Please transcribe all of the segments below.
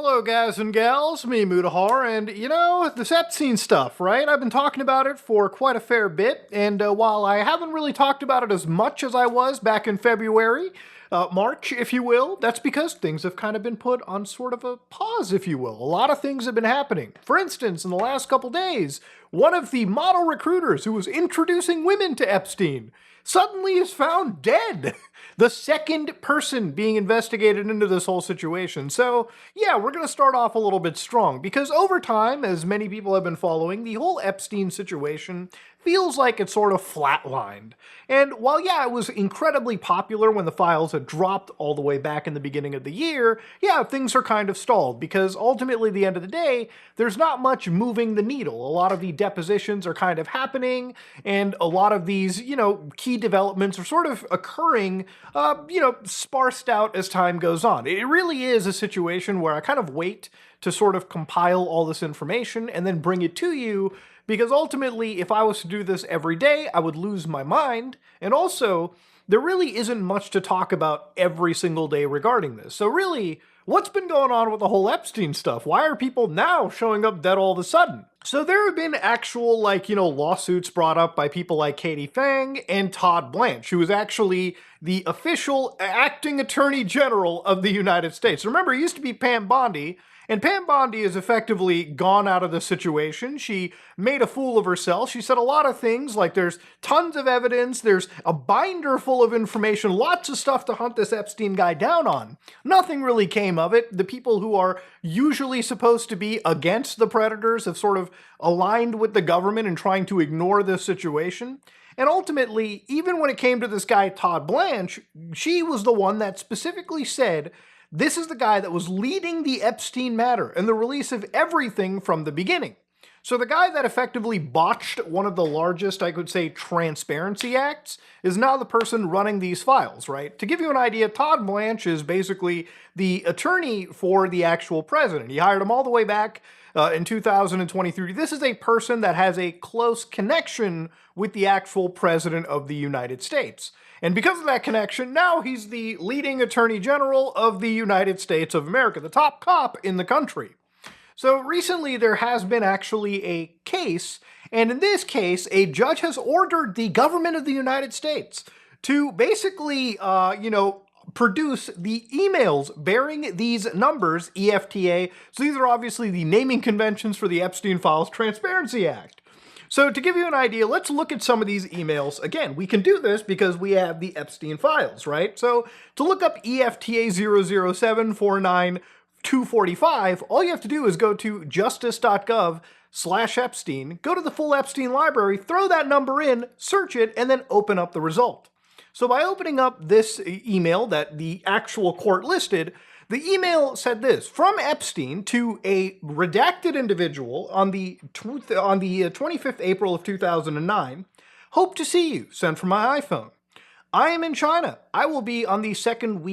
Hello, guys and gals, me Mudahar, and this Epstein stuff, right? I've been talking about it for quite a fair bit, and while I haven't really talked about it as much as I was back in February, March, if you will, that's because things have kind of been put on sort of a pause, if you will. A lot of things have been happening. For instance, in the last couple days, one of the model recruiters who was introducing women to Epstein suddenly is found dead. The second person being investigated into this whole situation. So, yeah, we're going to start off a little bit strong because over time, as many people have been following, the whole Epstein situation feels like it's sort of flatlined. And while, yeah, it was incredibly popular when the files had dropped all the way back in the beginning of the year, yeah, things are kind of stalled because ultimately, at the end of the day, there's not much moving the needle. A lot of the depositions are kind of happening, and a lot of these, key developments are sort of occurring, sparsed out as time goes on. It really is a situation where I kind of wait to sort of compile all this information and then bring it to you, because ultimately, if I was to do this every day, I would lose my mind, and also, there really isn't much to talk about every single day regarding this. So really, what's been going on with the whole Epstein stuff? Why are people now showing up dead all of a sudden? So there have been actual, lawsuits brought up by people like Katie Fang and Todd Blanche, who is actually the official acting attorney general of the United States. Remember, it used to be Pam Bondi, and Pam Bondi has effectively gone out of the situation. She made a fool of herself. She said a lot of things, like there's tons of evidence, there's a binder full of information, lots of stuff to hunt this Epstein guy down on. Nothing really came of it. The people who are usually supposed to be against the predators have sort of aligned with the government in trying to ignore this situation. And ultimately, even when it came to this guy, Todd Blanche, she was the one that specifically said, this is the guy that was leading the Epstein matter and the release of everything from the beginning. So the guy that effectively botched one of the largest, I could say, transparency acts is now the person running these files, right? To give you an idea, Todd Blanche is basically the attorney for the actual president. He hired him all the way back in 2023. This is a person that has a close connection with the actual president of the United States. And because of that connection, now he's the leading attorney general of the United States of America, the top cop in the country. So recently there has been actually a case, and in this case, a judge has ordered the government of the United States to basically, produce the emails bearing these numbers, EFTA. So these are obviously the naming conventions for the Epstein Files Transparency Act. So to give you an idea, let's look at some of these emails. Again, we can do this because we have the Epstein files, right? So to look up EFTA 00749-245, all you have to do is go to justice.gov/Epstein, go to the full Epstein library, throw that number in, search it, and then open up the result. So by opening up this email that the actual court listed, the email said this: from Epstein to a redacted individual on the 25th April of 2009, hope to see you, sent from my iPhone. I am in China. I will be on the U.S. second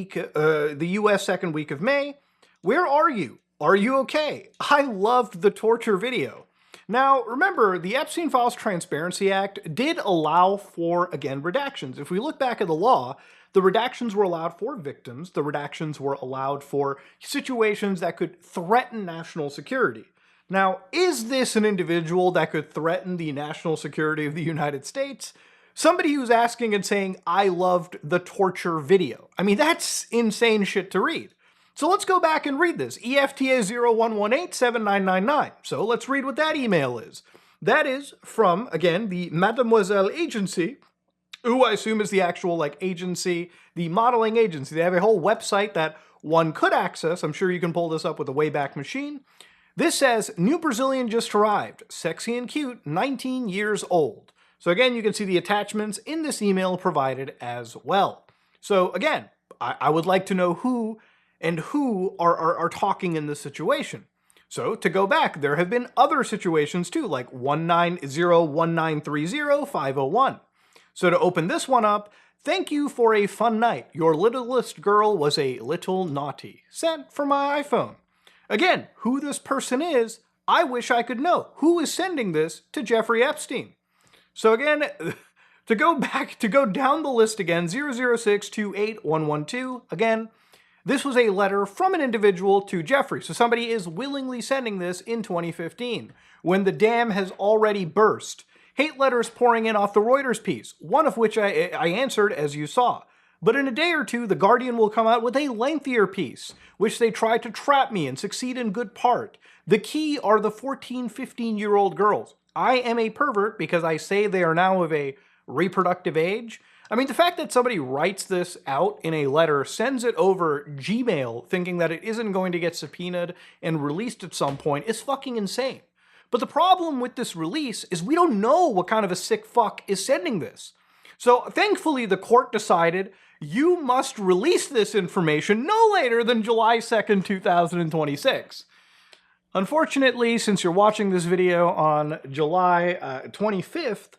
week of May. Where are you? Are you okay? I loved the torture video. Now, remember, the Epstein Files Transparency Act did allow for, again, redactions. If we look back at the law, the redactions were allowed for victims. The redactions were allowed for situations that could threaten national security. Now, is this an individual that could threaten the national security of the United States? Somebody who's asking and saying, I loved the torture video. I mean, that's insane shit to read. So let's go back and read this. EFTA 01187999. So let's read what that email is. That is from, again, the Mademoiselle Agency, who I assume is the actual agency, the modeling agency. They have a whole website that one could access. I'm sure you can pull this up with a Wayback Machine. This says, new Brazilian just arrived, sexy and cute, 19 years old. So again, you can see the attachments in this email provided as well. So again, I would like to know who are talking in this situation. So to go back, there have been other situations too, like 1901930-501. So to open this one up, thank you for a fun night. Your littlest girl was a little naughty. Sent from my iPhone. Again, who this person is, I wish I could know. Who is sending this to Jeffrey Epstein? So again, to go down the list again, 006281112, again, This was a letter from an individual to Jeffrey, so somebody is willingly sending this in 2015, when the dam has already burst. Hate letters pouring in off the Reuters piece, one of which I answered as you saw. But in a day or two, The Guardian will come out with a lengthier piece, which they try to trap me and succeed in good part. The key are the 14, 15-year-old girls. I am a pervert because I say they are now of a reproductive age. I mean, the fact that somebody writes this out in a letter, sends it over Gmail, thinking that it isn't going to get subpoenaed and released at some point is fucking insane. But the problem with this release is we don't know what kind of a sick fuck is sending this. So thankfully, the court decided you must release this information no later than July 2nd, 2026. Unfortunately, since you're watching this video on July 25th,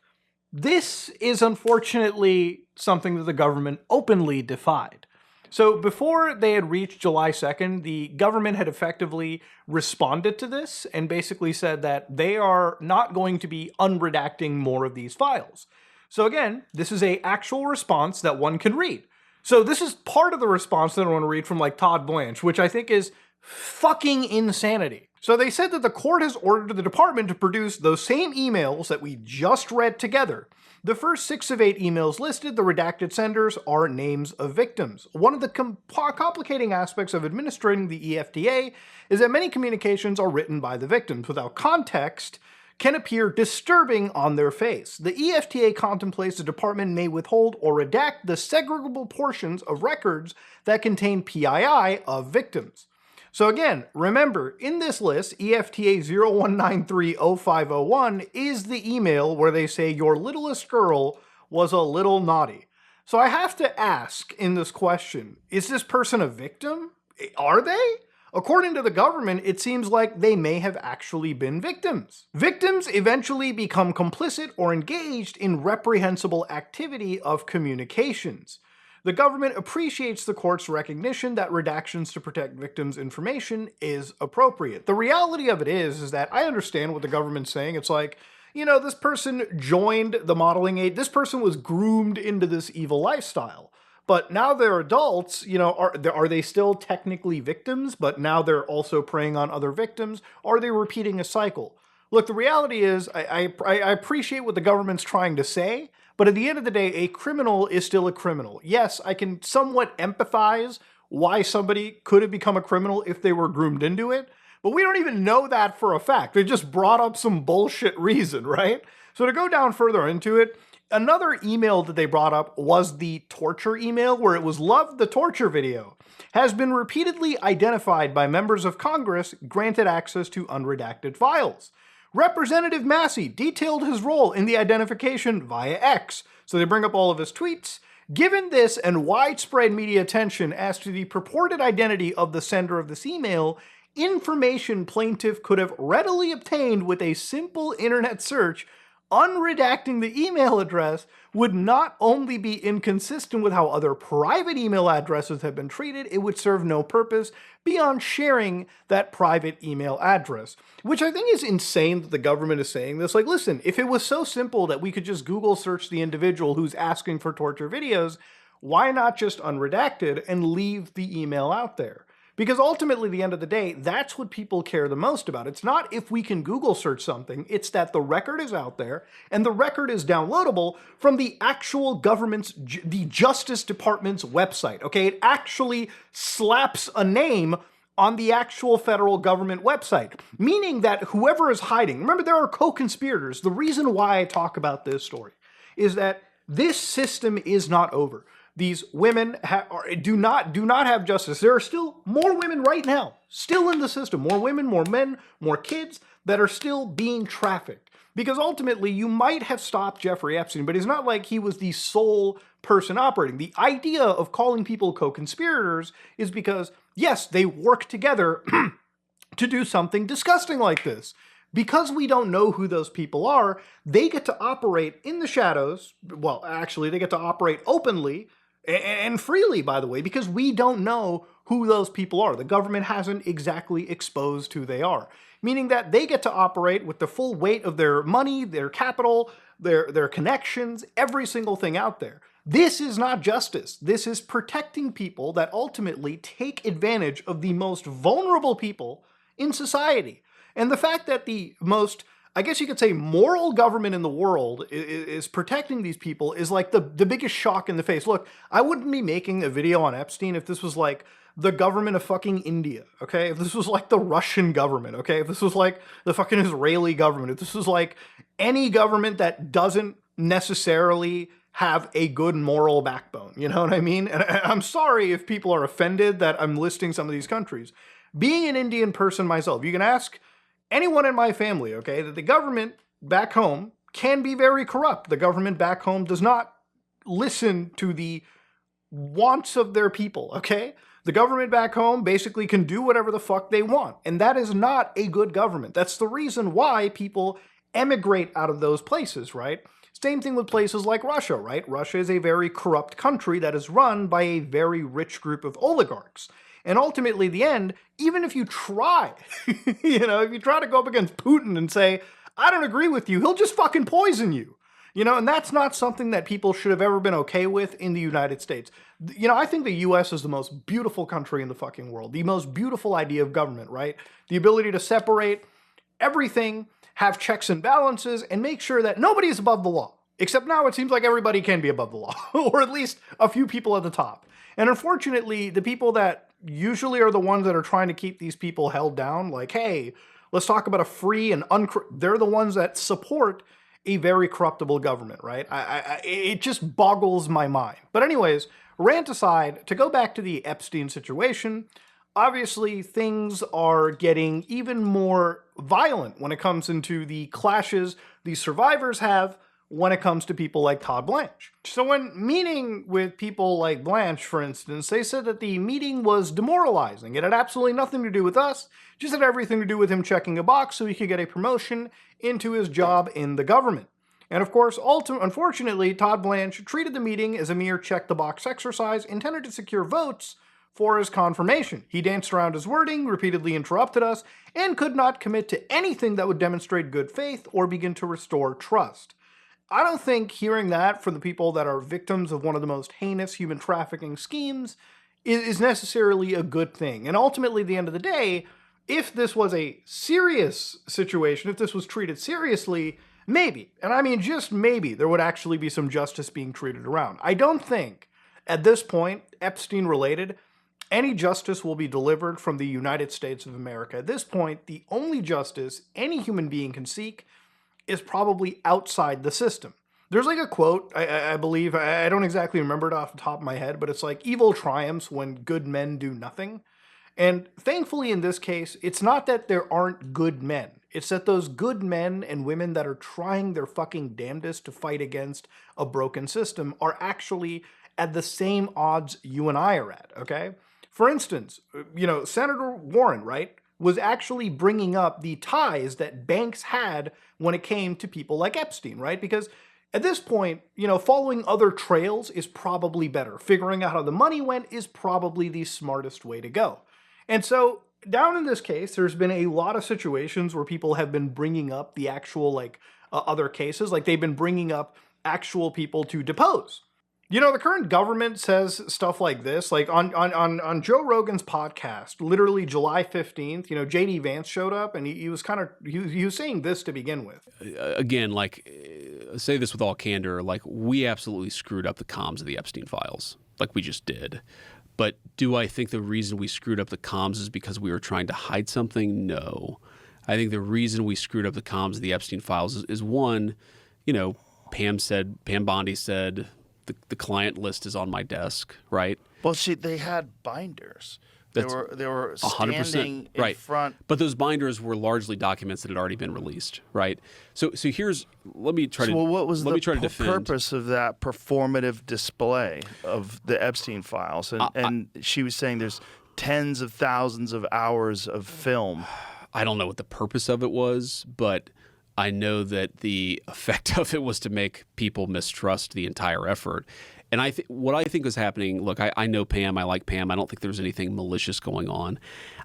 this is unfortunately something that the government openly defied. So before they had reached July 2nd, the government had effectively responded to this and basically said that they are not going to be unredacting more of these files. So again, this is an actual response that one can read. So this is part of the response that I want to read from like Todd Blanche, which I think is fucking insanity. So they said that the court has ordered the department to produce those same emails that we just read together. The first 6 of 8 emails listed, the redacted senders, are names of victims. One of the complicating aspects of administrating the EFTA is that many communications are written by the victims without context can appear disturbing on their face. The EFTA contemplates the department may withhold or redact the segregable portions of records that contain PII of victims. So again, remember, in this list, EFTA 01930501 is the email where they say your littlest girl was a little naughty. So I have to ask in this question, is this person a victim? Are they? According to the government, it seems like they may have actually been victims. Victims eventually become complicit or engaged in reprehensible activity of communications. The government appreciates the court's recognition that redactions to protect victims' information is appropriate. The reality of it is that I understand what the government's saying. It's like, you know, this person joined the modeling aid, this person was groomed into this evil lifestyle. But now they're adults, you know, are they still technically victims, but now they're also preying on other victims? Are they repeating a cycle? Look, the reality is, I appreciate what the government's trying to say, but at the end of the day, a criminal is still a criminal. Yes, I can somewhat empathize why somebody could have become a criminal if they were groomed into it, but we don't even know that for a fact. They just brought up some bullshit reason, right? So to go down further into it, another email that they brought up was the torture email, where it was "Loved the torture video. Has been repeatedly identified by members of Congress granted access to unredacted files. Representative Massey detailed his role in the identification via X." So they bring up all of his tweets. "Given this and widespread media attention as to the purported identity of the sender of this email, information plaintiff could have readily obtained with a simple internet search, unredacting the email address would not only be inconsistent with how other private email addresses have been treated, it would serve no purpose beyond sharing that private email address." Which I think is insane that the government is saying this. Like, listen, if it was so simple that we could just Google search the individual who's asking for torture videos, why not just unredacted and leave the email out there? Because ultimately, at the end of the day, that's what people care the most about. It's not if we can Google search something, it's that the record is out there, and the record is downloadable from the actual government's, the Justice Department's website, okay? It actually slaps a name on the actual federal government website, meaning that whoever is hiding, remember there are co-conspirators. The reason why I talk about this story is that this system is not over. These women do not have justice. There are still more women right now, still in the system. More women, more men, more kids that are still being trafficked. Because ultimately, you might have stopped Jeffrey Epstein, but it's not like he was the sole person operating. The idea of calling people co-conspirators is because, yes, they work together to do something disgusting like this. Because we don't know who those people are, they get to operate in the shadows. Well, actually, they get to operate openly and freely, by the way, because we don't know who those people are. The government hasn't exactly exposed who they are, meaning that they get to operate with the full weight of their money, their capital, their connections, every single thing out there. This is not justice. This is protecting people that ultimately take advantage of the most vulnerable people in society. And the fact that the most, I guess you could say, moral government in the world is protecting these people is like the biggest shock in the face. Look, I wouldn't be making a video on Epstein if this was like the government of fucking India, okay? If this was like the Russian government, okay? If this was like the fucking Israeli government, if this was like any government that doesn't necessarily have a good moral backbone, you know what I mean? And I'm sorry if people are offended that I'm listing some of these countries. Being an Indian person myself, you can ask anyone in my family, okay, that the government back home can be very corrupt. The government back home does not listen to the wants of their people, okay? The government back home basically can do whatever the fuck they want, and that is not a good government. That's the reason why people emigrate out of those places, right? Same thing with places like Russia, right? Russia is a very corrupt country that is run by a very rich group of oligarchs. And ultimately, the end, even if you try, if you try to go up against Putin and say, I don't agree with you, he'll just fucking poison you. And that's not something that people should have ever been okay with in the United States. I think the US is the most beautiful country in the fucking world. The most beautiful idea of government, right? The ability to separate everything, have checks and balances, and make sure that nobody is above the law. Except now it seems like everybody can be above the law, or at least a few people at the top. And unfortunately, the people that usually are the ones that are trying to keep these people held down, like, hey, let's talk about a free and they're the ones that support a very corruptible government, right? It just boggles my mind. But anyways, rant aside, to go back to the Epstein situation, obviously things are getting even more violent when it comes into the clashes these survivors have when it comes to people like Todd Blanche. So when meeting with people like Blanche, for instance, they said that the meeting was demoralizing. It had absolutely nothing to do with us, just had everything to do with him checking a box so he could get a promotion into his job in the government. And of course, unfortunately, Todd Blanche treated the meeting as a mere check-the-box exercise intended to secure votes for his confirmation. He danced around his wording, repeatedly interrupted us, and could not commit to anything that would demonstrate good faith or begin to restore trust. I don't think hearing that from the people that are victims of one of the most heinous human trafficking schemes is necessarily a good thing. And ultimately, at the end of the day, if this was a serious situation, if this was treated seriously, maybe, and I mean just maybe, there would actually be some justice being treated around. I don't think, at this point, Epstein-related, any justice will be delivered from the United States of America. At this point, the only justice any human being can seek is probably outside the system. There's like a quote, I believe, I don't exactly remember it off the top of my head, but it's like, evil triumphs when good men do nothing. And thankfully in this case, it's not that there aren't good men. It's that those good men and women that are trying their fucking damnedest to fight against a broken system are actually at the same odds you and I are at, okay? For instance, Senator Warren, right, was actually bringing up the ties that banks had when it came to people like Epstein, right? Because at this point, following other trails is probably better. Figuring out how the money went is probably the smartest way to go. And so down in this case, there's been a lot of situations where people have been bringing up the actual, other cases. Like, they've been bringing up actual people to depose. The current government says stuff like this, like on Joe Rogan's podcast, literally July 15th, JD Vance showed up and he was saying this to begin with. Again, say this with all candor, we absolutely screwed up the comms of the Epstein files, like we just did. But do I think the reason we screwed up the comms is because we were trying to hide something? No. I think the reason we screwed up the comms of the Epstein files is one, Pam Bondi said, the client list is on my desk, right? Well, they had binders. They were 100%, standing in right. front. But those binders were largely documents that had already been released, right? So let me try to what was the defend. purpose of that performative display of the Epstein files? And she was saying there's tens of thousands of hours of film. I don't know what the purpose of it was, but I know that the effect of it was to make people mistrust the entire effort. And what I think was happening, look, I know Pam, I like Pam, I don't think there was anything malicious going on.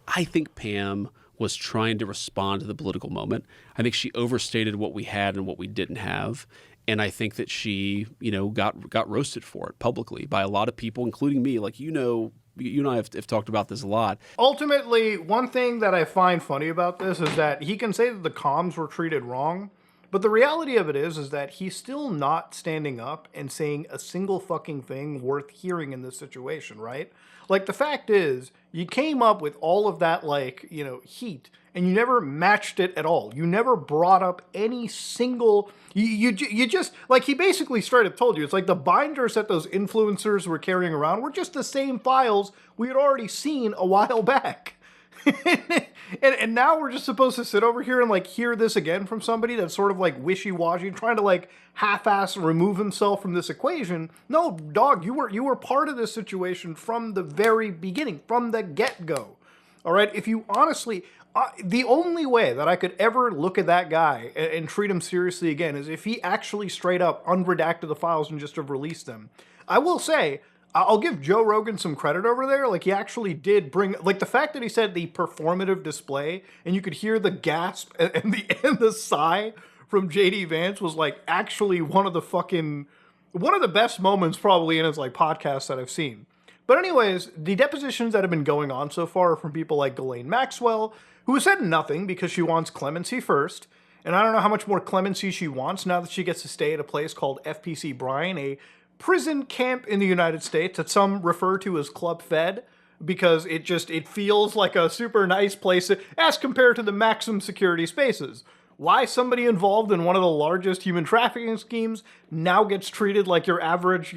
I think Pam was trying to respond to the political moment. I think she overstated what we had and what we didn't have. And I think that she, got roasted for it publicly by a lot of people, including me. Like, you and I have talked about this a lot. Ultimately, one thing that I find funny about this is that he can say that the comms were treated wrong, but the reality of it is that he's still not standing up and saying a single fucking thing worth hearing in this situation, right? Like, the fact is, you came up with all of that, heat, and you never matched it at all. You never brought up any single... You just... Like, he basically straight up told you, it's like the binders that those influencers were carrying around were just the same files we had already seen a while back. and now we're just supposed to sit over here and hear this again from somebody that's sort of wishy-washy, trying to half-ass remove himself from this equation. No, dog, you were part of this situation from the very beginning, from the get-go. All right, if you honestly, the only way that I could ever look at that guy and treat him seriously again is if he actually straight up unredacted the files and just have released them. I will say, I'll give Joe Rogan some credit over there. He actually did bring, the fact that he said the performative display, and you could hear the gasp and the sigh from JD Vance was actually one of the best moments probably in his podcast that I've seen. But anyways, the depositions that have been going on so far are from people like Ghislaine Maxwell, who has said nothing because she wants clemency first. And I don't know how much more clemency she wants now that she gets to stay at a place called FPC Bryan, a prison camp in the United States that some refer to as Club Fed, because it feels like a super nice place as compared to the maximum security spaces. Why somebody involved in one of the largest human trafficking schemes now gets treated like your average,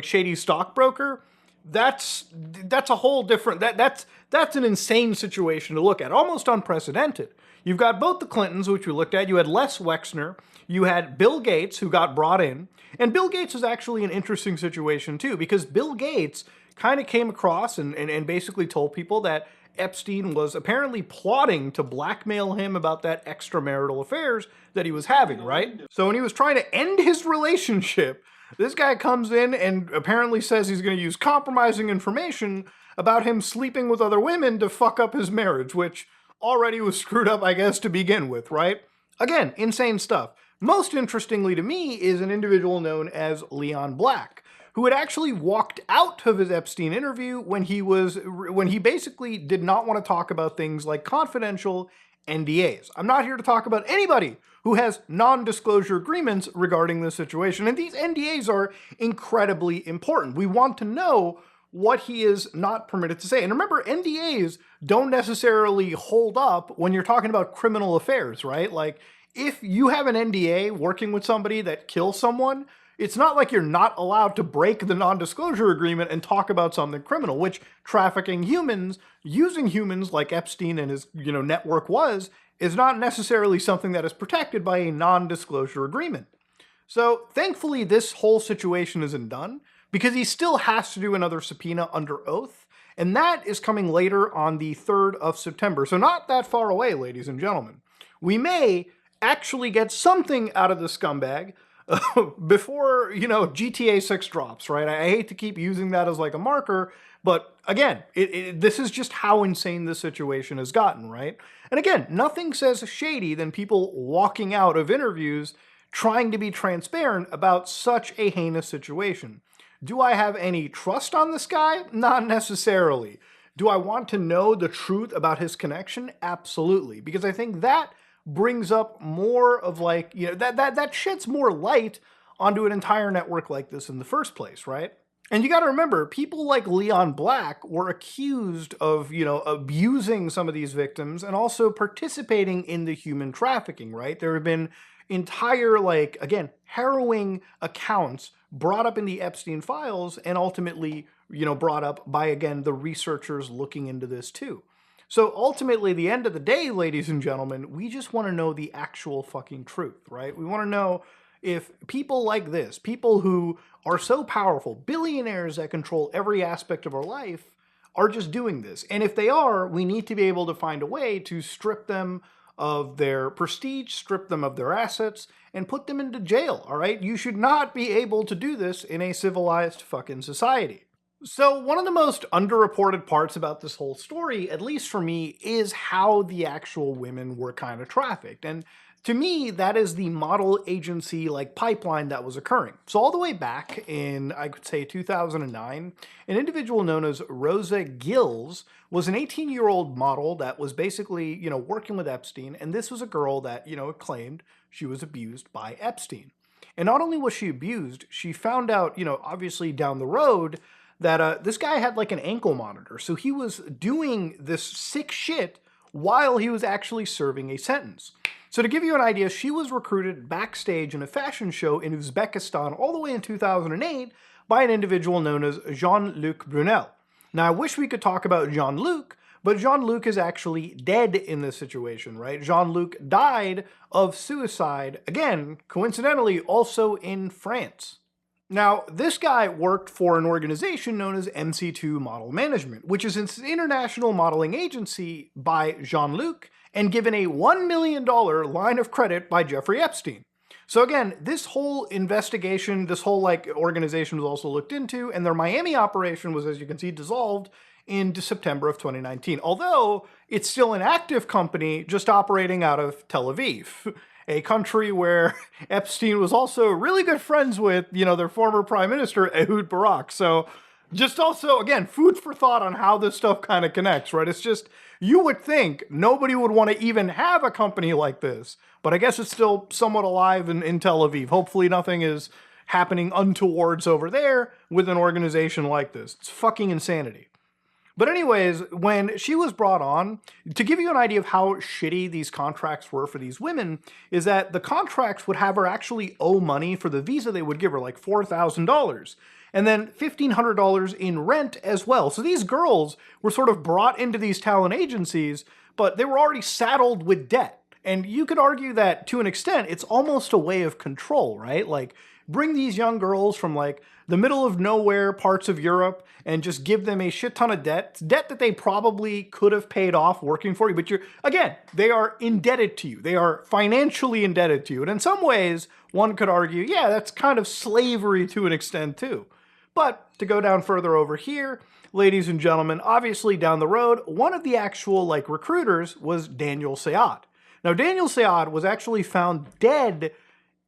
shady stockbroker? That's a whole different, that's an insane situation to look at, almost unprecedented. You've got both the Clintons, which we looked at. You had Les Wexner. You had Bill Gates, who got brought in. And Bill Gates is actually an interesting situation, too, because Bill Gates kind of came across and basically told people that Epstein was apparently plotting to blackmail him about that extramarital affairs that he was having, right? So when he was trying to end his relationship, this guy comes in and apparently says he's going to use compromising information about him sleeping with other women to fuck up his marriage, which already was screwed up, I guess, to begin with, right? Again, insane stuff. Most interestingly to me is an individual known as Leon Black, who had actually walked out of his Epstein interview when he basically did not want to talk about things like confidential NDAs. I'm not here to talk about anybody who has non-disclosure agreements regarding this situation, and these NDAs are incredibly important. We want to know what he is not permitted to say. And remember, NDAs don't necessarily hold up when you're talking about criminal affairs, right? If you have an NDA working with somebody that kills someone, it's not like you're not allowed to break the non-disclosure agreement and talk about something criminal, which trafficking humans, using humans like Epstein and his network is not necessarily something that is protected by a non-disclosure agreement. So thankfully, this whole situation isn't done because he still has to do another subpoena under oath, and that is coming later on the 3rd of September. So not that far away, ladies and gentlemen. We may actually get something out of the scumbag before, GTA 6 drops, right? I hate to keep using that as a marker, but again, this is just how insane this situation has gotten, right? And again, nothing says shady than people walking out of interviews trying to be transparent about such a heinous situation. Do I have any trust on this guy? Not necessarily. Do I want to know the truth about his connection? Absolutely. Because I think that brings up more of that sheds more light onto an entire network like this in the first place, right? And you got to remember, people like Leon Black were accused of, abusing some of these victims and also participating in the human trafficking, right? There have been entire, again, harrowing accounts brought up in the Epstein files and ultimately, brought up by, again, the researchers looking into this too. So ultimately, at the end of the day, ladies and gentlemen, we just want to know the actual fucking truth, right? We want to know if people like this, people who are so powerful, billionaires that control every aspect of our life, are just doing this. And if they are, we need to be able to find a way to strip them of their prestige, strip them of their assets, and put them into jail, all right? You should not be able to do this in a civilized fucking society. So one of the most underreported parts about this whole story, at least for me, is how the actual women were kind of trafficked. And To me, that is the model agency like pipeline that was occurring. So all the way back in, I could say 2009, an individual known as Rosa Gills was an 18-year-old model that was basically, working with Epstein. And this was a girl that, claimed she was abused by Epstein. And not only was she abused, she found out, obviously down the road that this guy had like an ankle monitor. So he was doing this sick shit while he was actually serving a sentence. So to give you an idea, she was recruited backstage in a fashion show in Uzbekistan all the way in 2008 by an individual known as Jean-Luc Brunel. Now, I wish we could talk about Jean-Luc, but Jean-Luc is actually dead in this situation, right? Jean-Luc died of suicide, again, coincidentally, also in France. Now, this guy worked for an organization known as MC2 Model Management, which is an international modeling agency by Jean-Luc and given a $1 million line of credit by Jeffrey Epstein. So again, this whole investigation, this whole organization was also looked into, and their Miami operation was, as you can see, dissolved in September of 2019. Although it's still an active company just operating out of Tel Aviv, a country where Epstein was also really good friends with, their former prime minister, Ehud Barak. So just also, again, food for thought on how this stuff kind of connects, right? It's just, you would think nobody would want to even have a company like this, but I guess it's still somewhat alive in Tel Aviv. Hopefully nothing is happening untowards over there with an organization like this. It's fucking insanity. But anyways, when she was brought on, to give you an idea of how shitty these contracts were for these women, is that the contracts would have her actually owe money for the visa they would give her, like $4,000. And then $1,500 in rent as well. So these girls were sort of brought into these talent agencies, but they were already saddled with debt. And you could argue that to an extent, it's almost a way of control, right? Like, bring these young girls from the middle of nowhere parts of Europe and just give them a shit ton of debt that they probably could have paid off working for you. But they are indebted to you. They are financially indebted to you. And in some ways, one could argue, yeah, that's kind of slavery to an extent too. But to go down further over here, ladies and gentlemen, obviously down the road, one of the actual recruiters was Daniel Sayad. Now, Daniel Sayad was actually found dead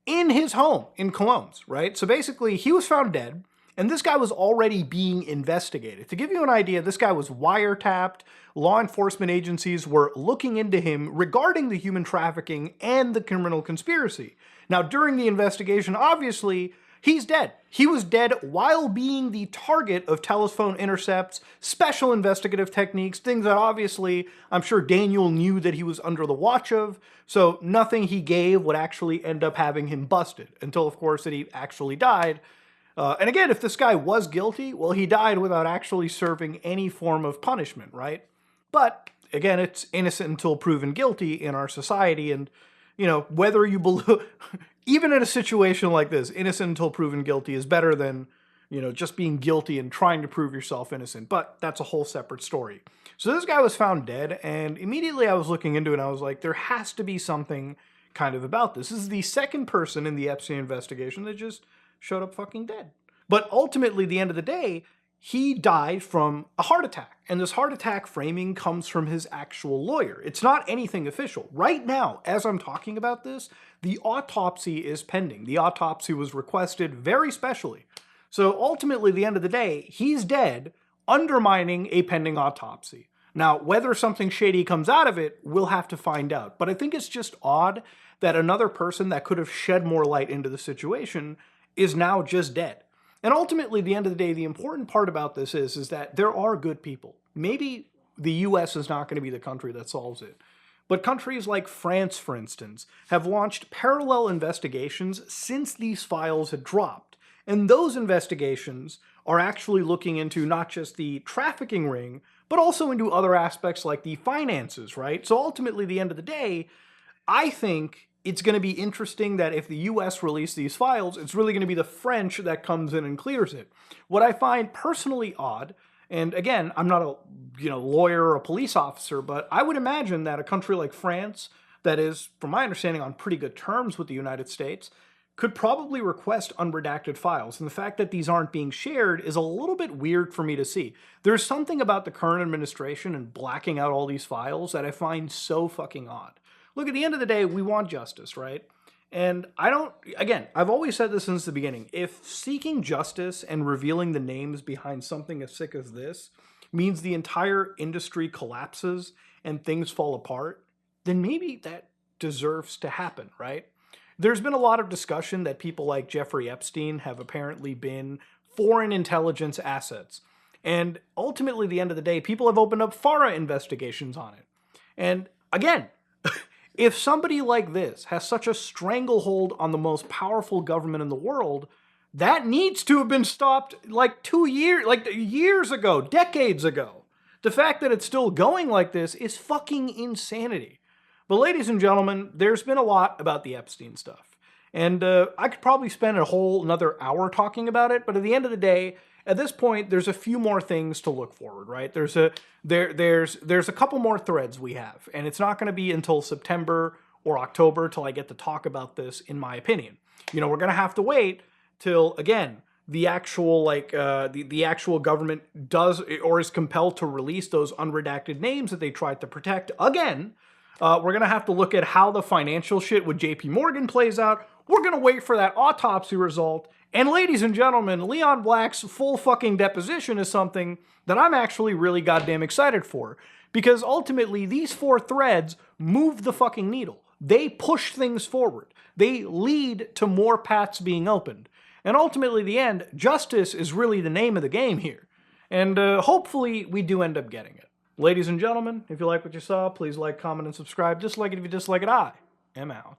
in his home in Colognes, right? So basically, he was found dead, and this guy was already being investigated. To give you an idea, this guy was wiretapped. Law enforcement agencies were looking into him regarding the human trafficking and the criminal conspiracy. Now, during the investigation, obviously, he's dead. He was dead while being the target of telephone intercepts, special investigative techniques, things that obviously I'm sure Daniel knew that he was under the watch of, so nothing he gave would actually end up having him busted, until of course that he actually died. And again, if this guy was guilty, well, he died without actually serving any form of punishment, right? But again, it's innocent until proven guilty in our society, and whether you believe, even in a situation like this, innocent until proven guilty is better than, just being guilty and trying to prove yourself innocent. But that's a whole separate story. So this guy was found dead, and immediately I was looking into it, and I was like, there has to be something kind of about this. This is the second person in the Epstein investigation that just showed up fucking dead. But ultimately, at the end of the day, he died from a heart attack. And this heart attack framing comes from his actual lawyer. It's not anything official. Right now, as I'm talking about this, the autopsy is pending. The autopsy was requested very specially. So ultimately, at the end of the day, he's dead, undermining a pending autopsy. Now, whether something shady comes out of it, we'll have to find out. But I think it's just odd that another person that could have shed more light into the situation is now just dead. And ultimately, at the end of the day, the important part about this is that there are good people. Maybe the US is not going to be the country that solves it. But countries like France, for instance, have launched parallel investigations since these files had dropped. And those investigations are actually looking into not just the trafficking ring, but also into other aspects like the finances, right? So ultimately, at the end of the day, I think it's going to be interesting that if the US release these files, it's really going to be the French that comes in and clears it. What I find personally odd, and again, I'm not a lawyer or a police officer, but I would imagine that a country like France, that is, from my understanding, on pretty good terms with the United States, could probably request unredacted files. And the fact that these aren't being shared is a little bit weird for me to see. There's something about the current administration and blacking out all these files that I find so fucking odd. Look, at the end of the day, we want justice, right? And I've always said this since the beginning. If seeking justice and revealing the names behind something as sick as this means the entire industry collapses and things fall apart, then maybe that deserves to happen, right? There's been a lot of discussion that people like Jeffrey Epstein have apparently been foreign intelligence assets. And ultimately, at the end of the day, people have opened up FARA investigations on it. And again, if somebody like this has such a stranglehold on the most powerful government in the world, that needs to have been stopped like years ago, decades ago. The fact that it's still going like this is fucking insanity. But ladies and gentlemen, there's been a lot about the Epstein stuff. And I could probably spend a whole another hour talking about it, but at the end of the day, at this point, there's a few more things to look forward, right? There's a couple more threads we have, and it's not going to be until September or October till I get to talk about this, in my opinion. You know, we're going to have to wait till, again, the actual the actual government does or is compelled to release those unredacted names that they tried to protect. Again, we're going to have to look at how the financial shit with JP Morgan plays out. We're going to wait for that autopsy result. And ladies and gentlemen, Leon Black's full fucking deposition is something that I'm actually really goddamn excited for. Because ultimately, these 4 threads move the fucking needle. They push things forward. They lead to more paths being opened. And ultimately, the end, justice is really the name of the game here. And hopefully, we do end up getting it. Ladies and gentlemen, if you like what you saw, please like, comment, and subscribe. Dislike it if you dislike it. I am out.